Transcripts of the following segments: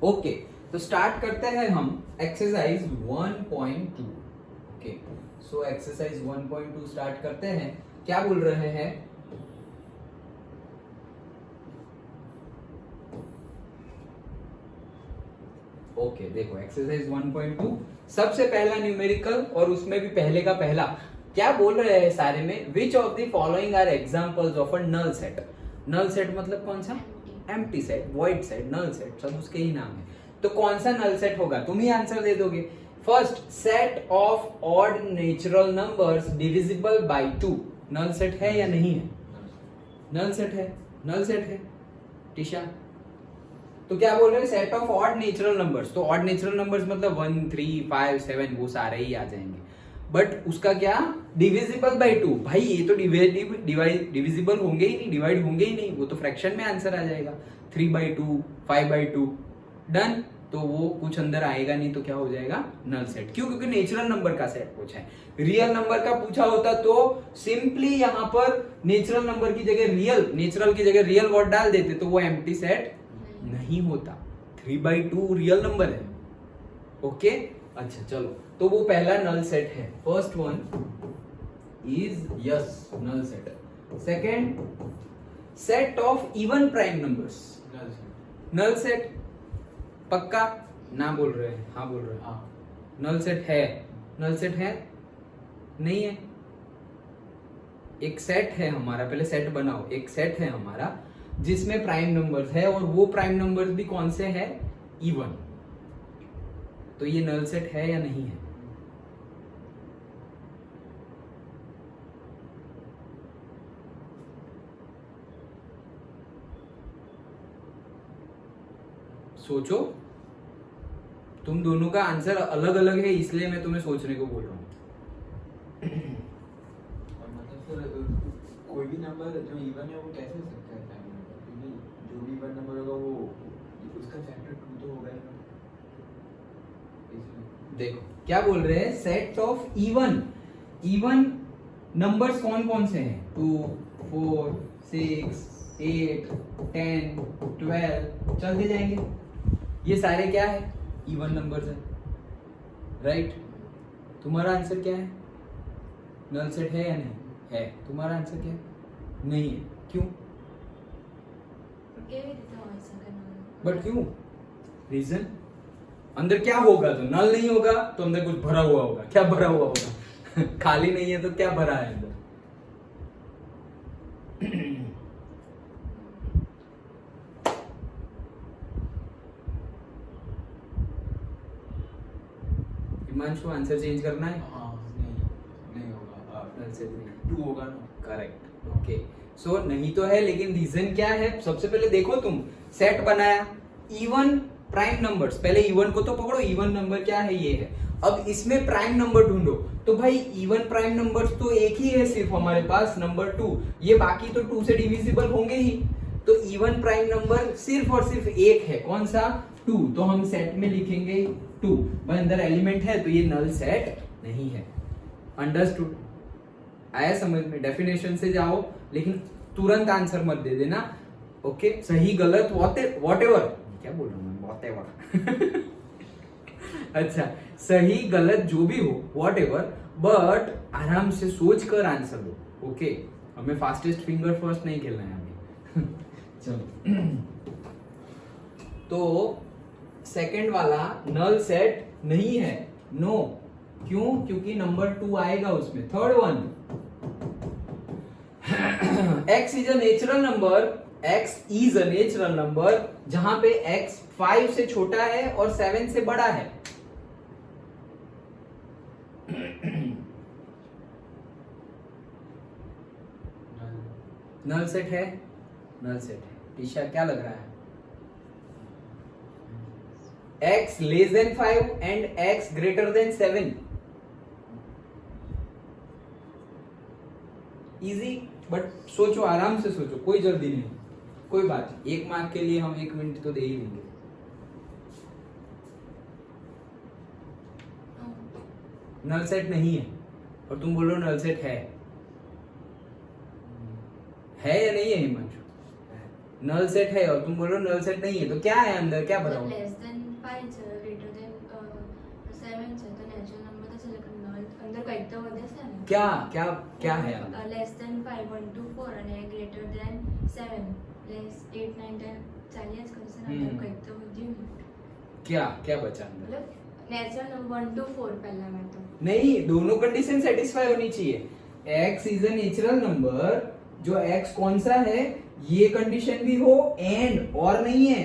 Okay, तो start करते हैं हम exercise 1.2। Okay, so exercise 1.2 start करते हैं। क्या बोल रहे हैं? ओके, देखो एक्सरसाइज 1.2 सबसे पहला न्यूमेरिकल और उसमें भी पहले का पहला क्या बोल रहे हैं सारे में? Which of the following are examples of a null set. Null set मतलब कौन सा? Empty set, void set, null set, सब उसके ही नाम है। तो कौन सा नल सेट होगा? तुम ही आंसर दे दोगे। First, set of odd natural numbers divisible by 2। Null set है या नहीं है? नल सेट है, नल सेट है। टीशा, तो क्या बोल रहे हैं? Set of odd natural numbers. तो ऑड नेचुरल नंबर्स मतलब 1, 3, 5, 7 वो सारे ही आ जाएंगे। बट उसका क्या? Divisible by 2। भाई ये तो डिविजिबल होंगे ही नहीं, डिवाइड होंगे ही नहीं, वो तो फ्रैक्शन में आंसर आ जाएगा। 3/2, 5/2, डन। तो वो कुछ अंदर आएगा नहीं, तो क्या हो जाएगा? Null set. क्यों? क्योंकि नेचुरल नंबर का सेट पूछा है। रियल नंबर का पूछा होता तो सिंपली यहाँ पर नेचुरल नंबर की जगह रियल, नेचुरल की जगह रियल वर्ड डाल देते तो वो एम्प्टी सेट नहीं होता। 3/2 रियल नंबर है। ओके, अच्छा चलो, तो वो पहला नल सेट है। First one is yes, null set. Second, set of even prime numbers. Null set पक्का? ना बोल रहे हैं, हाँ बोल रहे हैं। हाँ, नल सेट है। नल सेट है? नहीं है। एक सेट है हमारा, पहले सेट बनाओ। एक सेट है हमारा जिसमें प्राइम नंबर्स है और वो प्राइम नंबर्स भी कौन से है? इवन। तो ये नल सेट है या नहीं है? सोचो, तुम दोनों का आंसर अलग अलग है इसलिए मैं तुम्हें सोचने को बोल रहा हूँ। मतलब सर कोई भी नंबर जो इवन है वो कैसे हो सकता है प्राइम नंबर? क्योंकि जो भी इवन नंबर होगा वो उसका फैक्टर 2 तो होगा ही ना। देखो क्या बोल रहे हैं? Set of even. Even numbers कौन कौन से हैं? 2, 4, 6, 8, 10, 12 चलते जाएंगे। ये सारे क्या है? इवन नंबर्स है, राइट? तुम्हारा आंसर क्या है? नल सेट है या नहीं है? तुम्हारा आंसर क्या है? नहीं है। क्यों? बट क्यों? रीजन? अंदर क्या होगा? तो नल नहीं होगा तो अंदर कुछ भरा हुआ होगा। क्या भरा हुआ होगा? खाली नहीं है तो क्या भरा है अंदर? हिमांशु, आंसर चेंज करना है? हाँ, नहीं होगा। नल सेट नहीं, 2 होगा ना। करेक्ट। ओके, सो नहीं तो है, लेकिन रीजन क्या है? सबसे पहले देखो, तुम सेट बनाया इवन प्राइम नंबर्स। पहले इवन को तो पकड़ो, इवन नंबर क्या है? ये है। अब इसमें प्राइम नंबर ढूंढो। तो भाई इवन प्राइम नंबर्स तो एक ही है सिर्फ हमारे पास, नंबर 2। ये बाकी तो 2 से डिविजिबल होंगे ही। तो इवन प्राइम नंबर सिर्फ और सिर्फ एक है। कौन सा? 2। तो हम सेट में लिखेंगे 2। भाई अंदर एलिमेंट है तो ये नल सेट नहीं है। अंडरस्टूड? आया समझ में? डेफिनेशन से जाओ, लेकिन तुरंत आंसर मत दे देना। ओके, सही गलत वॉटेवर, क्या बोल रहा हूँ मैं? वॉटेवर। अच्छा, सही गलत जो भी हो, वॉटेवर, बट आराम से सोच कर आंसर दो। ओके, हमें फास्टेस्ट फिंगर फर्स्ट नहीं खेलना है अभी। चलो, तो सेकंड वाला नल सेट नहीं है। नो, क्यों? क्योंकि नंबर 2 आएगा उसमें। Third one, x is a natural number. x is a natural number जहां पे x 5 से छोटा है और 7 से बड़ा है। नल सेट है? नल सेट है। ईशा, क्या लग रहा है? x less than 5 and x greater than 7। Easy, but सोचो, आराम से सोचो, कोई जल्दी नहीं, कोई बात नहीं। 1 मार्क के लिए हम 1 मिनट तो दे ही देंगे। नल सेट नहीं है और तुम बोल रहे हो नल सेट है या नहीं है? हिमांशु, नल सेट है और तुम बोल रहे हो नल सेट नहीं है, तो क्या है अंदर, क्या भरा हुआ? लेस देन 5 છે ગ્રેટર દેન 7 છે તો નેચરલ નંબર તો છે લેकिन અંદર કંઈક તો વધે છે ને क्या क्या क्या है अंदर? લેસ દેન 5 1 2 4 અને ગ્રેટર દેન 7 લેસ 8 9 10 ચાલ્યા જ કરશે ને અંદર કંઈક તો વધ્યું ને क्या क्या बचा अंदर? मतलब नेचुरल नंबर 1 2 4 पहला में तो नहीं, दोनों कंडीशन सेटिस्फाई होनी चाहिए। x is a natural number, जो x कौन सा है, ये कंडीशन भी हो, एंड और नहीं है,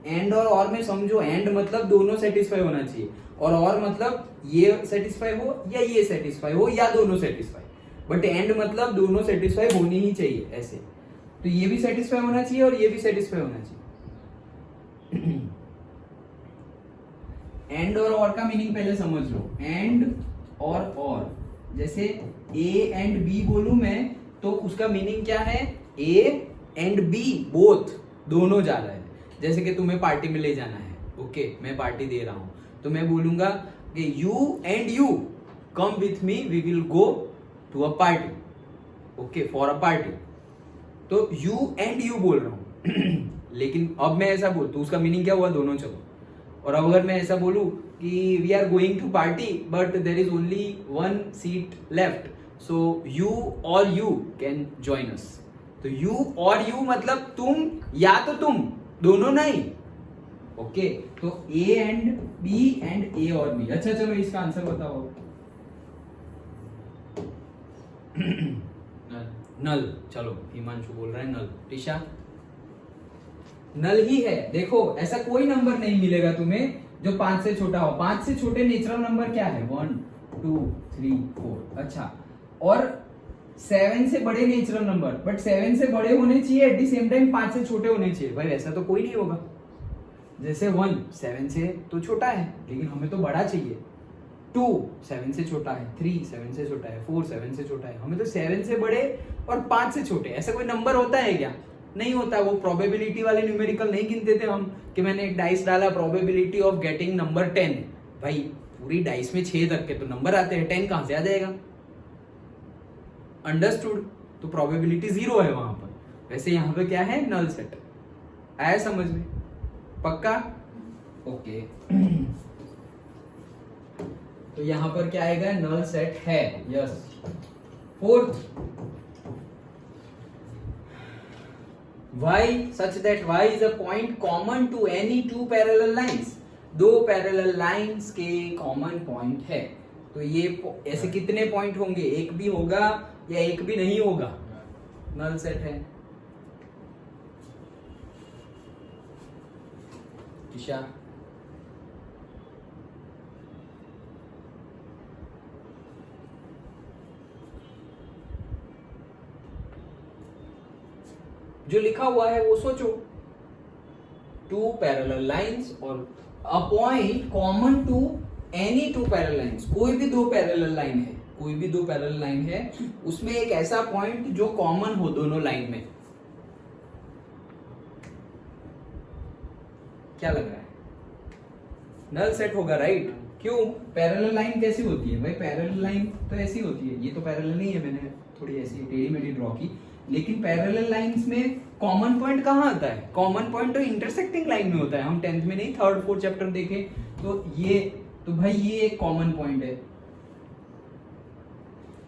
एंड और में समझो, एंड मतलब दोनों सेटिस्फाई होना चाहिए, और मतलब ये सेटिस्फाई हो या ये सेटिस्फाई हो या दोनों सेटिस्फाई, बट एंड मतलब दोनों सेटिस्फाई होनी ही चाहिए ऐसे। तो ये भी सेटिस्फाई होना चाहिए और ये भी सेटिस्फाई होना चाहिए। एंड और का मीनिंग पहले समझ लो। एंड और जैसे ए एंड बी बोलूं मैं तो उसका मीनिंग क्या है, ए एंड बी बोथ, दोनों जा रहा है। जैसे कि तुम्हें पार्टी में ले जाना है, ओके, मैं पार्टी दे रहा हूं, तो मैं बोलूंगा कि you and you come with me, we will go to a party, okay, for a party. तो यू एंड यू बोल रहा हूं लेकिन अब मैं ऐसा बोल तो उसका मीनिंग क्या हुआ, दोनों चलो। और अब अगर मैं ऐसा बोलूं कि we are going to party but there is only 1 seat left, so you और यू कैन ज्वाइन अस। तो यू और यू मतलब तुम या तो तुम, दोनों नहीं, ओके। तो ए एंड बी एंड ए और बी। अच्छा चलो इसका आंसर बताओ। नल, चलो हिमांशु बोल रहा है नल। टिशा, नल ही है। देखो ऐसा कोई नंबर नहीं मिलेगा तुम्हें जो 5 से छोटा हो। 5 से छोटे नेचुरल नंबर क्या है, 1 2 3 4। अच्छा, और 7 से बड़े नेचुरल नंबर, बट 7 से बड़े होने चाहिए एट द सेम टाइम 5 से छोटे होने चाहिए। भाई ऐसा तो कोई नहीं होगा। जैसे 1 7 से तो छोटा है लेकिन हमें तो बड़ा चाहिए, 2 7 से छोटा है, 3 7 से छोटा है, 4 7 से छोटा है, हमें तो 7 से बड़े और 5 से छोटे। ऐसा कोई नंबर होता है क्या, नहीं होता। वो प्रोबेबिलिटी वाले न्यूमेरिकल नहीं गिनते थे हम कि मैंने एक डाइस डाला, प्रोबेबिलिटी ऑफ गेटिंग नंबर 10, भाई पूरी डाइस में 6 तक के तो नंबर आते हैं, 10 कहां से आ जाएगा, अंडरस्टूड। तो प्रोबेबिलिटी 0 है वहां पर। वैसे यहां पे क्या है, नल सेट। आया समझ में, पक्का, ओके। तो यहां पर क्या आएगा, नल सेट है, yes. Fourth, y such that y is a point common to any two parallel lines। 2 parallel lines के कॉमन पॉइंट है। तो ये ऐसे कितने पॉइंट होंगे, एक भी होगा या एक भी नहीं होगा, नल सेट है। ईशा, जो लिखा हुआ है वो सोचो। 2 पैरेलल लाइंस और a point common to any 2 parallel lines. कोई भी 2 पैरेलल लाइन है, कोई भी 2 पैरेलल लाइन है, उसमें एक ऐसा पॉइंट जो कॉमन हो दोनों लाइन में। क्या लग रहा है, नल सेट होगा, राइट। क्यों, पैरेलल लाइन कैसी होती है भाई, पैरेलल लाइन तो ऐसी होती है, ये तो पैरेलल नहीं है, मैंने थोड़ी ऐसी टेढ़ी मेढ़ी ड्रॉ की, लेकिन पैरेलल लाइंस में कॉमन पॉइंट कहाँ आता है, कॉमन पॉइंट तो इंटरसेक्टिंग लाइन में होता है। हम 10th में नहीं 3rd 4th चैप्टर देखे तो ये, तो भाई ये एक कॉमन पॉइंट है।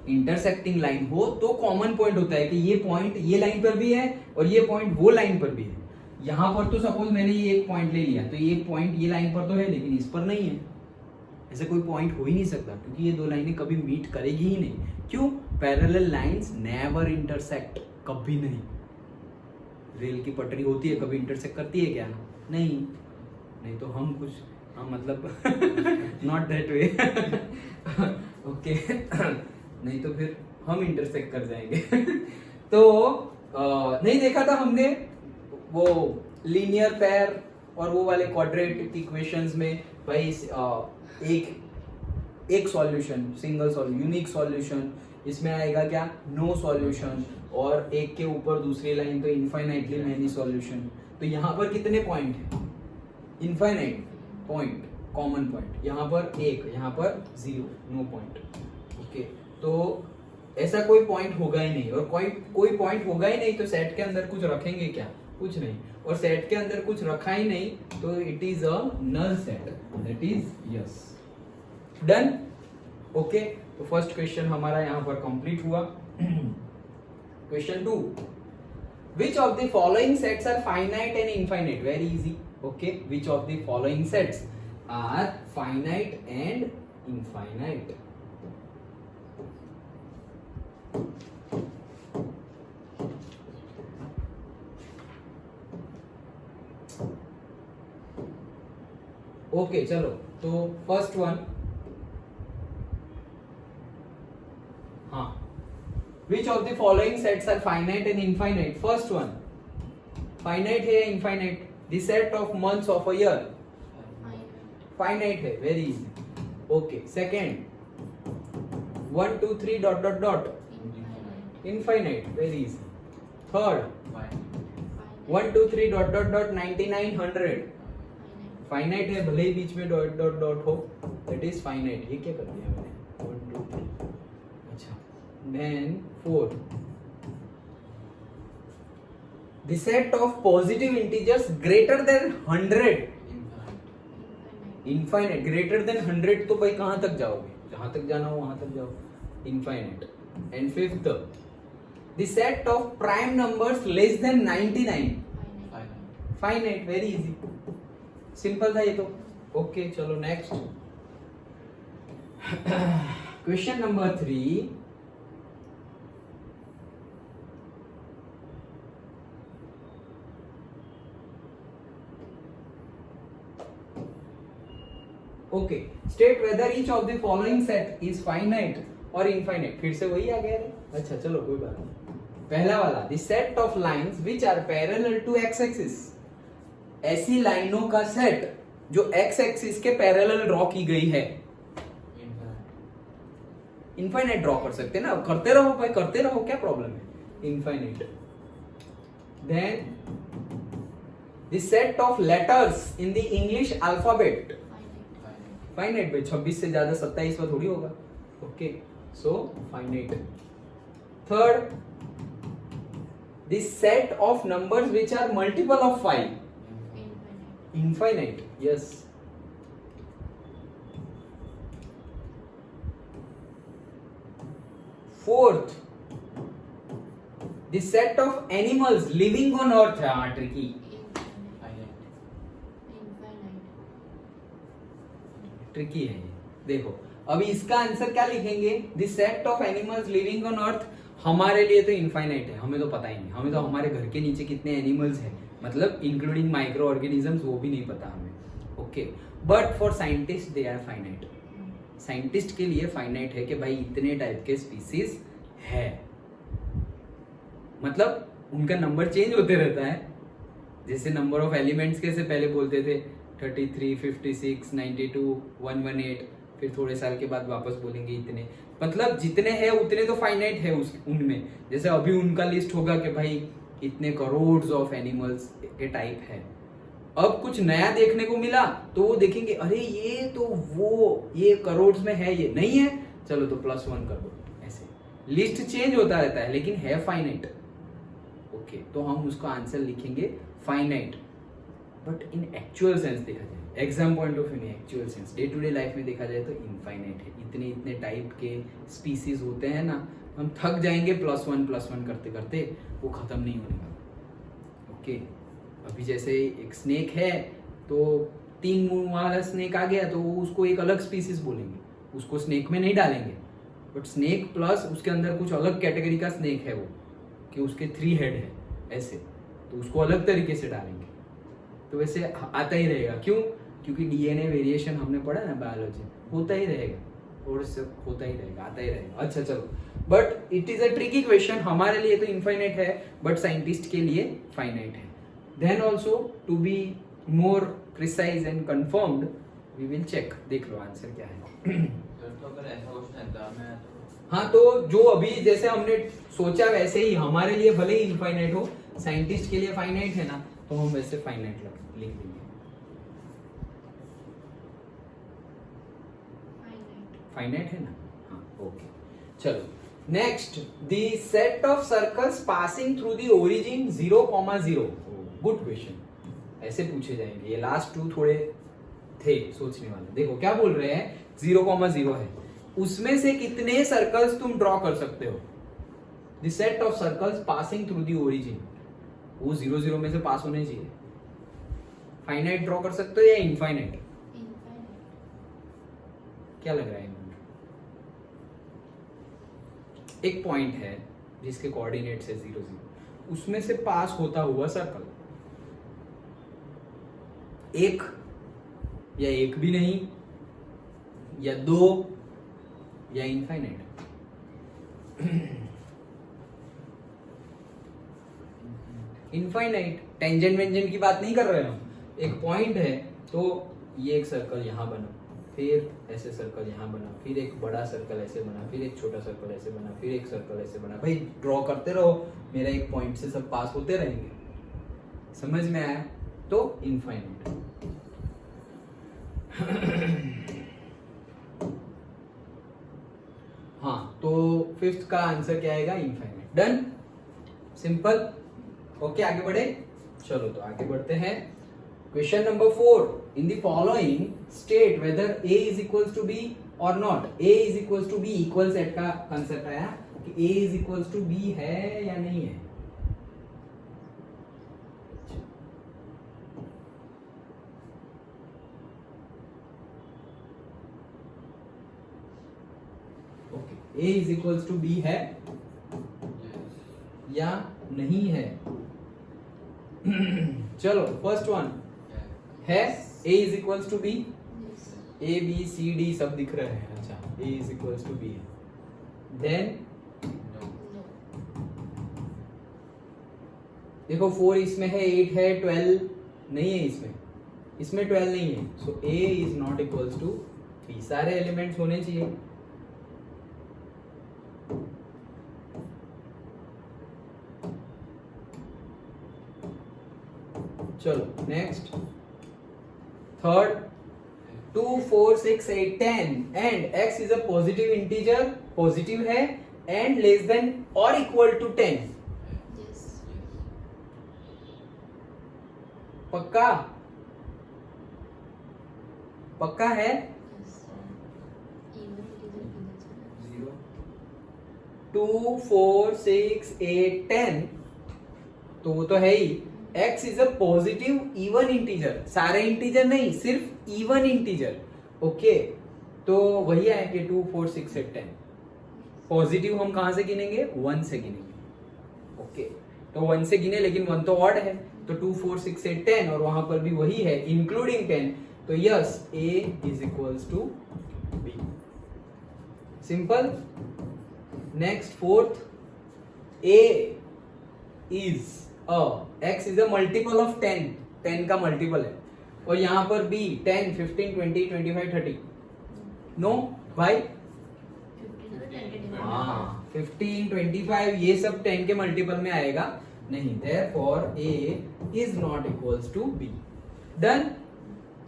इंटरसेक्टिंग लाइन हो तो कॉमन पॉइंट होता है कि ये पॉइंट ये लाइन पर भी है और ये पॉइंट वो लाइन पर भी है। यहां पर तो सपोज मैंने ये एक पॉइंट ले लिया, तो ये पॉइंट ये लाइन पर तो है लेकिन इस पर नहीं है। ऐसा कोई पॉइंट हो ही नहीं सकता क्योंकि ये 2 लाइनें कभी मीट करेगी ही नहीं। क्यों, पैरेलल लाइंस नेवर इंटरसेक्ट, कभी नहीं। रेल की पटरी होती है, कभी इंटरसेक्ट करती है क्या, नहीं तो हम कुछ, हम मतलब नॉट दैट वे, ओके, नहीं तो फिर हम इंटरसेक्ट कर जाएंगे। तो नहीं देखा था हमने वो लीनियर पेयर और वो वाले क्वाड्रेटिक इक्वेशंस में, भाई एक solution, single solution, unique solution, इसमें आएगा क्या, नो सॉल्यूशन, और एक के ऊपर दूसरी लाइन तो इनफाइनाइटली मैनी सॉल्यूशन। तो यहाँ पर कितने पॉइंट है, इनफाइनाइट पॉइंट, कॉमन पॉइंट, यहाँ पर 1, यहाँ पर 0, नो पॉइंट, ओके। तो ऐसा कोई पॉइंट होगा ही नहीं, और कोई पॉइंट होगा ही नहीं तो सेट के अंदर कुछ रखेंगे क्या, कुछ नहीं, और सेट के अंदर कुछ रखा ही नहीं, तो it is a null set, that is yes. Done, okay. तो फर्स्ट क्वेश्चन हमारा यहाँ पर कंप्लीट हुआ। Question 2, which of the following sets are finite and infinite? Very easy, okay, which of the following sets are finite and infinite? Okay चलो, तो first one, हाँ, which of the following sets are finite and infinite? First one, finite है या infinite? The set of months of a year, finite है, very easy, okay. Second, 1 2 3 dot dot dot, infinite, very easy. Third, 1 2 3 dot dot dot 99 100, finite है, भले ही बीच में dot dot dot हो, that is finite. ये क्या कर दिया मैंने, 1 2 3, अच्छा। Then 4, the set of positive integers greater than 100, infinite. Greater than 100 तो भाई कहां तक जाओगे, जहां तक जाना हो वहां तक जाओ, infinite. And fifth, the set of prime numbers less than 99, finite, very easy, simple था ये तो, ओके। चलो next, question number 3, okay, state whether each of the following set is finite और इनफाइनाइट। फिर से वही आ गया है, अच्छा चलो कोई बात नहीं। पहला वाला, the set of lines which are parallel to X axis, ऐसी लाइनों का सेट जो एक्स एक्सिस के पैरेलल ड्रॉ की गई है। इनफाइनाइट ड्रॉ कर सकते हैं ना, करते रहो भाई, करते रहो, क्या प्रॉब्लम है, infinite. Then the set of letters in the English alphabet, finite भाई, 26 से ज्यादा 27 में थोड़ी होगा, okay, so finite. Third, the set of numbers which are multiple of 5, infinite, yes. Fourth, the set of animals living on earth, हाँ tricky, tricky है ये। देखो अभी इसका आंसर क्या लिखेंगे, the set of animals living on earth, हमारे लिए तो इनफाइनाइट है, हमें तो पता ही नहीं, हमें तो हमारे घर के नीचे कितने एनिमल्स हैं, मतलब इंक्लूडिंग माइक्रो ऑर्गेनिजम्स, वो भी नहीं पता हमें, okay. But for scientist they are finite, scientist के लिए फाइनाइट है कि भाई इतने टाइप के स्पीसीज है, मतलब उनका नंबर चेंज होते रहता है, जैसे नंबर ऑफ एलिमेंट्स कैसे पहले बोलते थे 33 56 92 118, फिर थोड़े साल के बाद वापस बोलेंगे इतने, मतलब जितने हैं उतने तो फाइनाइट है उनमें। जैसे अभी उनका लिस्ट होगा कि भाई इतने करोड़ ऑफ एनिमल्स के टाइप है, अब कुछ नया देखने को मिला तो वो देखेंगे, अरे ये तो वो ये करोड़ में है, ये नहीं है, चलो तो +1 कर दो, ऐसे लिस्ट चेंज होता रहता है, लेकिन है फाइनाइट, ओके। तो हम उसका आंसर लिखेंगे finite, but in actual sense देखा जाए, एग्जाम पॉइंट ऑफ व्यू में, actual sense day to day life में देखा जाए तो इनफाइनाइट है। इतने इतने टाइप के स्पीसीज होते हैं ना, हम थक जाएंगे +1 करते करते, वो खत्म नहीं होने वाला, ओके। अभी जैसे एक स्नेक है तो 3 मुंह वाला स्नेक आ गया तो उसको एक अलग स्पीसीज बोलेंगे, उसको स्नेक में नहीं डालेंगे, बट स्नेक प्लस उसके अंदर कुछ अलग कैटेगरी का स्नेक है वो, कि उसके 3 हेड है ऐसे, तो उसको अलग तरीके से डालेंगे। तो वैसे आता ही रहेगा, क्यों, क्योंकि डीएनए वेरिएशन हमने पढ़ा ना बायोलॉजी, होता ही रहेगा और सब होता ही रहेगा, आता ही रहेगा। अच्छा चलो, but it is a tricky question, हमारे लिए तो इनफाइनाइट है बट साइंटिस्ट के लिए फाइनाइट है। Then also to be more precise and confirmed we will check, देख लो आंसर क्या है। तो अगर ऐसा क्वेश्चन एग्जाम में तो हाँ, तो जो अभी जैसे हमने सोचा वैसे ही हमारे लिए भले ही इनफाइनाइट हो, साइंटिस्ट के लिए फाइनाइट है ना, तो हम वैसे फाइनाइट लिख देंगे। फाइनाइट है ना, हाँ, ओके। चलो next, the set of circles passing through the origin 0,0, good question, ऐसे पूछे जाएंगे। ये लास्ट 2 थोड़े थे सोचने वाले। देखो क्या बोल रहे हैं, 0,0 है, उसमें से कितने सर्कल्स तुम ड्रॉ कर सकते हो? The set of circles passing through the origin, वो 0 0 में से पास होने चाहिए। फाइनाइट ड्रॉ कर सकते हो या इनफाइनाइट? क्या लग रहा है? एक पॉइंट है जिसके कोऑर्डिनेट्स है 0 0, उसमें से पास होता हुआ सर्कल, एक या एक भी नहीं, या 2 या इनफाइनाइट। इनफाइनाइट, टेंजेंट वेंजेंट की बात नहीं कर रहे हम, एक पॉइंट है, तो ये एक सर्कल यहां बना, फिर ऐसे सर्कल यहां बना, फिर एक बड़ा सर्कल ऐसे बना, फिर एक छोटा सर्कल ऐसे बना, फिर एक सर्कल ऐसे बना। भाई ड्रॉ करते रहो, मेरा एक पॉइंट से सब पास होते रहेंगे। समझ में आया? तो इनफाइनाइट। हाँ, तो 5th का आंसर क्या आएगा? इनफाइनाइट। Done, simple. ओके, आगे बढ़े। चलो तो आगे बढ़ते हैं। Question number 4, in the following state whether a is equals to b और नॉट। a is equals to b, equal set का कंसेप्ट आया कि a is equals to b है या नहीं है। Okay, a is equals to b है या नहीं है? चलो फर्स्ट वन है, a is equals to b, a b c d सब दिख रहे हैं। अच्छा, a is equals to b है, देन देखो 4 इसमें है, 8 है, 12 नहीं है इसमें, इसमें 12 नहीं है, so a is not equals to b। सारे एलिमेंट्स होने चाहिए। चलो next, third, 2 4 6 8 10 and x is a positive integer, positive है, एंड लेस देन और इक्वल टू 10। पक्का? पक्का है? 2 4 6 8 10 तो वो तो है ही। x is a positive even integer, सारे इंटीजर नहीं, सिर्फ इवन इंटीजर। ओके, तो वही आएंगे 2 4 6 8 10। पॉजिटिव हम कहां से गिनेंगे? 1 से गिनेंगे। ओके, तो 1 से गिने, लेकिन 1 तो ऑड है, तो 2 4 6 8 10, और वहां पर भी वही है इंक्लूडिंग 10। तो yes, a is equals to b। Simple. Next, fourth, a is x is a multiple of 10, 10 का मल्टीपल है, और यहां पर b 10 15 20 25 30। नो भाई, 15 25 ये सब 10 के मल्टीपल में आएगा नहीं, therefore a is not equals to b। Done,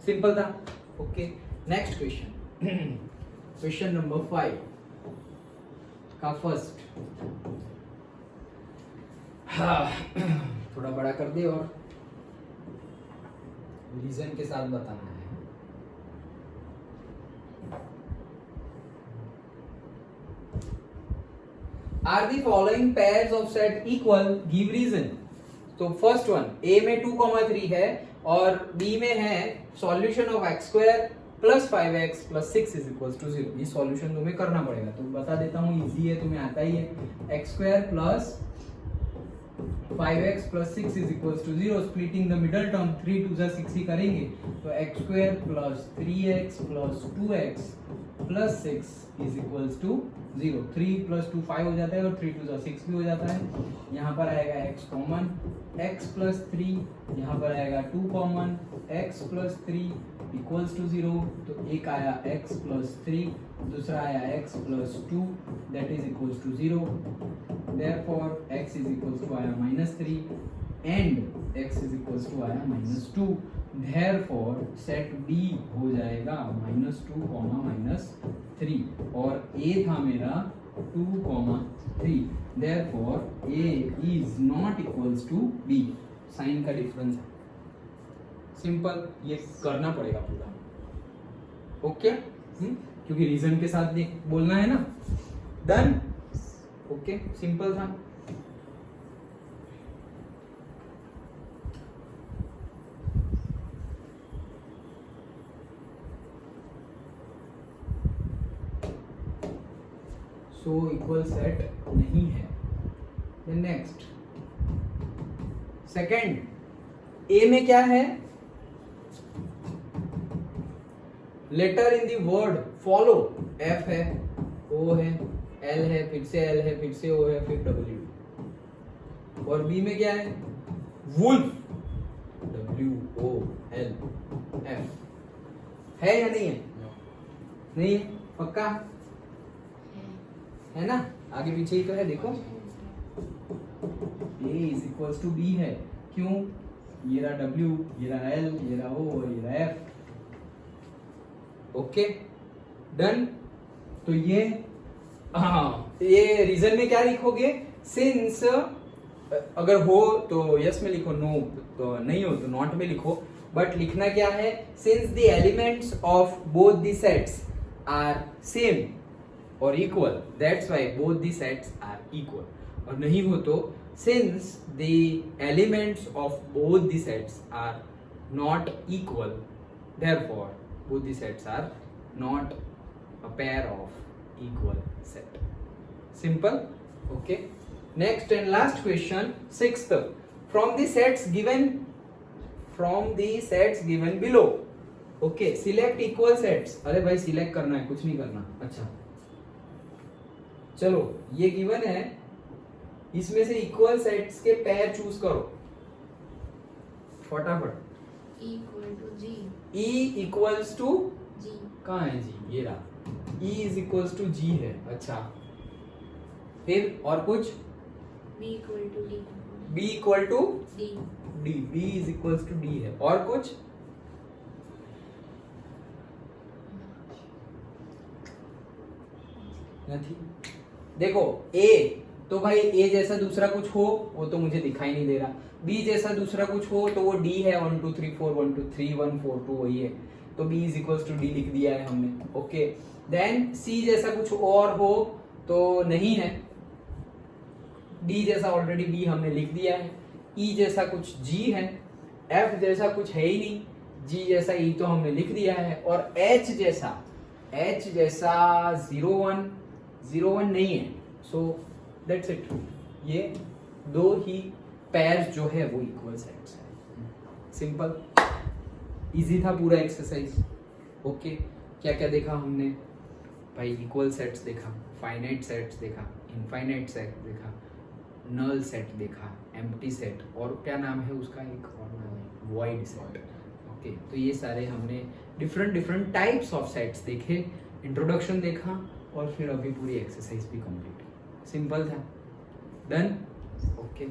simple था। Okay, next question, question number 5 का फर्स्ट। थोड़ा बड़ा कर दे और रीजन के साथ बताना है। Are the following pairs of set equal? Give reason। तो फर्स्ट वन, a में 2,3 है और b में है solution of x square plus 5x plus 6 is equal to 0। ये सॉल्यूशन तुम्हें करना पड़ेगा, तो बता देता हूँ, इजी है, तुम्हें आता ही है। x square plus 5x plus 6 is equal to 0। Splitting the middle term, 3 2 6 ही करेंगे, तो x square plus 3x plus 2x plus 6 is equal to 0। 3 plus 2 5 हो जाता है, और 3 2 6 भी हो जाता है। यहाँ पर आएगा x कॉमन, x प्लस 3, यहाँ पर आएगा 2 common, x plus 3 equals to 0। तो एक आया x प्लस 3, दूसरा आया x plus 2 that is equals to 0। therefore x is equals to आया -3 and x is equals to आया -2। therefore सेट B हो जाएगा -2, -3, और A था मेरा 2, 3। therefore A is not equals to B। Sign का डिफरेंस है, सिंपल, ये करना पड़ेगा पूरा, ओके क्योंकि रीजन के साथ भी बोलना है ना, डन, ओके सिंपल था। सो इक्वल सेट नहीं है। देन नेक्स्ट सेकंड, ए में क्या है, letter in the word follow, F है, ओ है, एल है, फिर से एल है, फिर से ओ है, फिर डब्ल्यू। और बी में क्या है, wolf, W O L F, है या नहीं है? नहीं है, पक्का है ना, आगे पीछे ही तो है, देखो A is equals to B है, क्यों, ये रहा W, ये रहा L, ये रहा O और ये रहा F, ओके डन। तो ये हाँ, ये रीजन में क्या लिखोगे, सिंस अगर हो तो यस में लिखो, नो तो नहीं हो तो नॉट में लिखो, बट लिखना क्या है, since the elements of both the sets are same और equal, that's why both the sets are equal. और नहीं हो तो since the elements of both the sets are not equal, therefore both the sets are not a pair of equal set. Simple, okay. Next and last question, sixth, from the sets given below, okay, select equal sets. अरे भाई select करना है, कुछ नहीं करना, अच्छा चलो ये गिवन है, इसमें से इक्वल सेट्स के पेयर चूज करो फटाफट। Equal to G, E equals to, G कहाँ है जी, ये रहा, E is equals to G है, अच्छा फिर और कुछ, B equal to D, B equal to D D, B is equals to D है, और कुछ नहीं। देखो A तो भाई A जैसा दूसरा कुछ हो वो तो मुझे दिखाई नहीं दे रहा, B जैसा दूसरा कुछ हो तो वो D है, 1 2 3 4 1 2 3 1 4 2 वही है, तो B is equals to D लिख दिया है हमने, ओके। देन C जैसा कुछ और हो तो नहीं है, D जैसा ऑलरेडी B हमने लिख दिया है, E जैसा कुछ G है, F जैसा कुछ है ही नहीं, G जैसा E तो हमने लिख दिया है, और H जैसा 0 1 नहीं है, सो दैट्स इट। ये दो ही पेयर्स जो है वो इक्वल सेट्स है, सिंपल इजी था पूरा एक्सरसाइज, ओके। क्या क्या देखा हमने भाई, इक्वल सेट्स देखा, फाइनाइट सेट्स देखा, इनफाइनाइट सेट देखा, नल सेट देखा, एम्प्टी सेट, और क्या नाम है उसका, एक और नाम है वॉइड सेट, ओके। तो ये सारे हमने डिफरेंट टाइप्स ऑफ सेट्स देखे, इंट्रोडक्शन देखा, और फिर अभी पूरी एक्सरसाइज भी कंप्लीट, सिंपल था, डन, ओके।